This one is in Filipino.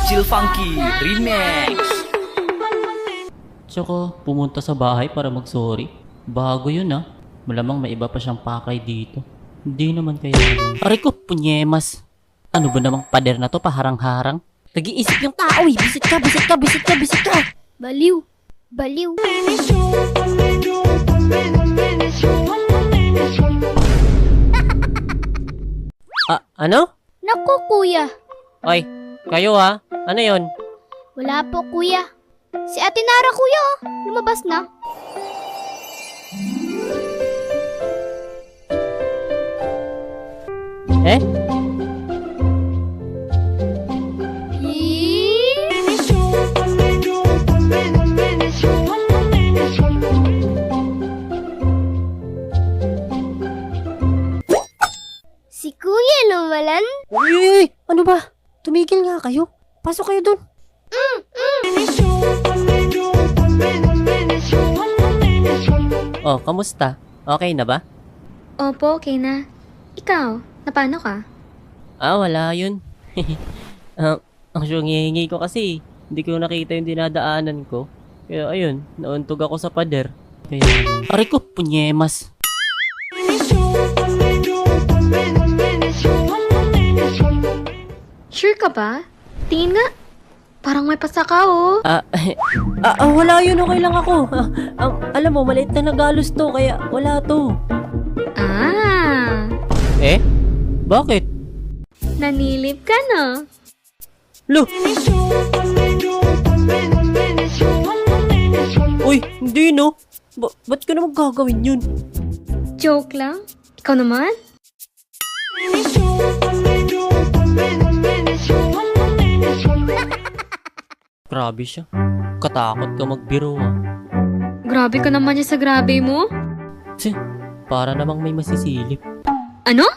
Chill Funky Remix. Tsaka pumunta sa bahay para mag-sorry. Bago yun ah. Malamang may iba pa siyang pakay dito. Hindi naman kaya. Aray ko, punyemas. Ano ba namang pader na to, paharang-harang? Nag-iisip yung tao eh. Bisit ka, bisit ka, bisit ka, bisit ka. Baliw. Baliw. Ano? Naku, kuya. Oy, kayo ah. Ano yon? Wala po, kuya. Si Ate Nara, kuya, oh. Lumabas na. Eh? Si kuya lumalan. Uy! Ano ba? Tumigil nga kayo. Pasok kayo dun. Oh, kamusta? Okay na ba? Opo, okay na. Ikaw, napano ka? Wala yun. Ang syungihingi ko kasi, hindi ko nakita yung dinadaanan ko. Kaya ayun, nauntog ako sa pader. Kaya, aray ko, punyemas. Sure ka ba? Tingin nga. Parang may pasaka oh. Wala yun, okay lang ako. Alam mo, maliit na nagalos to, kaya wala to. Ah, Eh? Bakit? nanilip ka no? Lo! Uy, hindi no. Ba't ko naman gagawin yun? Joke lang? Ikaw naman? Grabe siya. Katakot ka magbiro ah. Grabe ka naman niya sa grabe mo. Tse, para namang may masisilip. Ano?